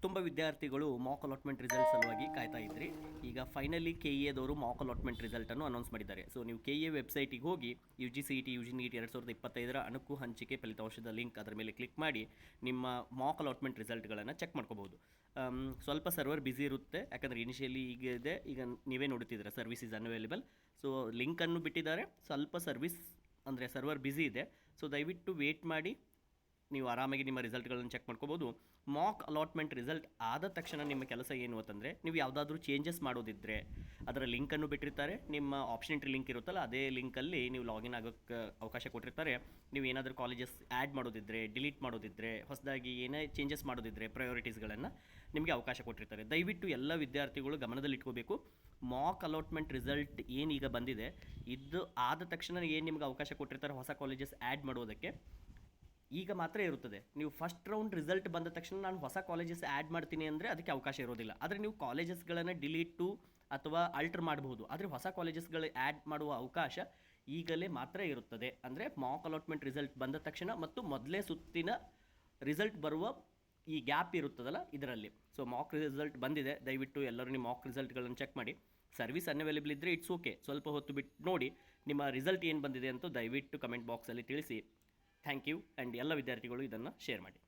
ತುಂಬ ವಿದ್ಯಾರ್ಥಿಗಳು Mach allotment result ಸಲುವಾಗಿ ಕಾಯ್ತಾ ಇದ್ರಿ. ಈಗ ಫೈನಲಿ KEAದವರು ಮಾಕ್ ಅಲಾಟ್ಮೆಂಟ್ ರಿಸಲ್ಟನ್ನು ಅನೌನ್ಸ್ ಮಾಡಿದ್ದಾರೆ. ಸೊ ನೀವು KEA ವೆಬ್ಸೈಟಿಗೆ ಹೋಗಿ UGCET UG NEET 2025 ಅಣಕು ಹಂಚಿಕೆ ಫಲಿತಾಂಶದ ಲಿಂಕ್ ಅದರ ಮೇಲೆ ಕ್ಲಿಕ್ ಮಾಡಿ ನಿಮ್ಮ ಮಾಕ್ ಅಲಾಟ್ಮೆಂಟ್ ರಿಸಲ್ಟ್ಗಳನ್ನು ಚೆಕ್ ಮಾಡ್ಕೋಬಹುದು. ಸ್ವಲ್ಪ ಸರ್ವರ್ ಬ್ಯುಸಿ ಇರುತ್ತೆ, ಯಾಕಂದರೆ ಇನಿಷಿಯಲಿ ಈಗ ನೀವೇ ನೋಡುತ್ತಿದ್ದೀರಾ ಸರ್ವಿಸ್ ಇಸ್ ಅನ್ಅವೈಲೇಬಲ್. ಸೊ ಲಿಂಕನ್ನು ಬಿಟ್ಟಿದ್ದಾರೆ, ಸ್ವಲ್ಪ ಸರ್ವಿಸ್ ಅಂದರೆ ಸರ್ವರ್ ಬ್ಯುಸಿ ಇದೆ. ಸೊ ದಯವಿಟ್ಟು ವೇಟ್ ಮಾಡಿ, ನೀವು ಆರಾಮಾಗಿ ನಿಮ್ಮ ರಿಸಲ್ಟ್ಗಳನ್ನು ಚೆಕ್ ಮಾಡ್ಕೋಬೋದು. ಮಾಕ್ ಅಲಾಟ್ಮೆಂಟ್ ರಿಸಲ್ಟ್ ಆದ ತಕ್ಷಣ ನಿಮ್ಮ ಕೆಲಸ ಏನು ಅಂತಂದರೆ, ನೀವು ಯಾವುದಾದ್ರೂ ಚೇಂಜಸ್ ಮಾಡೋದಿದ್ದರೆ ಅದರ ಲಿಂಕನ್ನು ಬಿಟ್ಟಿರ್ತಾರೆ. ನಿಮ್ಮ ಆಪ್ಷನ್ ಎಂಟ್ರಿ ಲಿಂಕ್ ಇರುತ್ತಲ್ಲ, ಅದೇ ಲಿಂಕಲ್ಲಿ ನೀವು ಲಾಗಿನ್ ಆಗೋಕ್ಕೆ ಅವಕಾಶ ಕೊಟ್ಟಿರ್ತಾರೆ. ನೀವು ಏನಾದರೂ ಕಾಲೇಜಸ್ ಆ್ಯಡ್ ಮಾಡೋದಿದ್ದರೆ, ಡಿಲೀಟ್ ಮಾಡೋದಿದ್ದರೆ, ಹೊಸದಾಗಿ ಏನೇ ಚೇಂಜಸ್ ಮಾಡೋದಿದ್ದರೆ ಪ್ರಯಾರಿಟೀಸ್ಗಳನ್ನು ನಿಮಗೆ ಅವಕಾಶ ಕೊಟ್ಟಿರ್ತಾರೆ. ದಯವಿಟ್ಟು ಎಲ್ಲ ವಿದ್ಯಾರ್ಥಿಗಳು ಗಮನದಲ್ಲಿಟ್ಕೋಬೇಕು. ಮಾಕ್ ಅಲಾಟ್ಮೆಂಟ್ ರಿಸಲ್ಟ್ ಏನೀಗ ಬಂದಿದೆ, ಇದು ಆದ ತಕ್ಷಣ ಏನು ನಿಮಗೆ ಅವಕಾಶ ಕೊಟ್ಟಿರ್ತಾರೆ ಹೊಸ ಕಾಲೇಜಸ್ ಆ್ಯಡ್ ಮಾಡೋದಕ್ಕೆ, ಈಗ ಮಾತ್ರ ಇರುತ್ತದೆ. ನೀವು ಫಸ್ಟ್ ರೌಂಡ್ ರಿಸಲ್ಟ್ ಬಂದ ತಕ್ಷಣ ನಾನು ಹೊಸ ಕಾಲೇಜಸ್ ಆ್ಯಡ್ ಮಾಡ್ತೀನಿ ಅಂದರೆ ಅದಕ್ಕೆ ಅವಕಾಶ ಇರೋದಿಲ್ಲ. ಆದರೆ ನೀವು ಕಾಲೇಜಸ್ಗಳನ್ನು ಡಿಲೀಟು ಅಥವಾ ಅಲ್ಟರ್ ಮಾಡಬಹುದು, ಆದರೆ ಹೊಸ ಕಾಲೇಜಸ್ಗಳು ಆ್ಯಡ್ ಮಾಡುವ ಅವಕಾಶ ಈಗಲೇ ಮಾತ್ರ ಇರುತ್ತದೆ. ಅಂದರೆ ಮಾಕ್ ಅಲಾಟ್ಮೆಂಟ್ ರಿಸಲ್ಟ್ ಬಂದ ತಕ್ಷಣ ಮತ್ತು ಮೊದಲೇ ಸುತ್ತಿನ ರಿಸಲ್ಟ್ ಬರುವ ಈ ಗ್ಯಾಪ್ ಇರುತ್ತದಲ್ಲ ಇದರಲ್ಲಿ. ಸೊ ಮಾಕ್ ರಿಸಲ್ಟ್ ಬಂದಿದೆ, ದಯವಿಟ್ಟು ಎಲ್ಲರೂ ನಿಮ್ಮ ಮಾಕ್ ರಿಸಲ್ಟ್ಗಳನ್ನು ಚೆಕ್ ಮಾಡಿ. ಸರ್ವಿಸ್ ಅನ್ಅವೈಲೇಬಲ್ ಇದ್ದರೆ ಇಟ್ಸ್ ಓಕೆ, ಸ್ವಲ್ಪ ಹೊತ್ತು ಬಿಟ್ಟು ನೋಡಿ ನಿಮ್ಮ ರಿಸಲ್ಟ್ ಏನು ಬಂದಿದೆ ಅಂತ ದಯವಿಟ್ಟು ಕಮೆಂಟ್ ಬಾಕ್ಸಲ್ಲಿ ತಿಳಿಸಿ. Thank you. ಆ್ಯಂಡ್ ಎಲ್ಲ ವಿದ್ಯಾರ್ಥಿಗಳು ಇದನ್ನು ಶೇರ್ ಮಾಡಿ.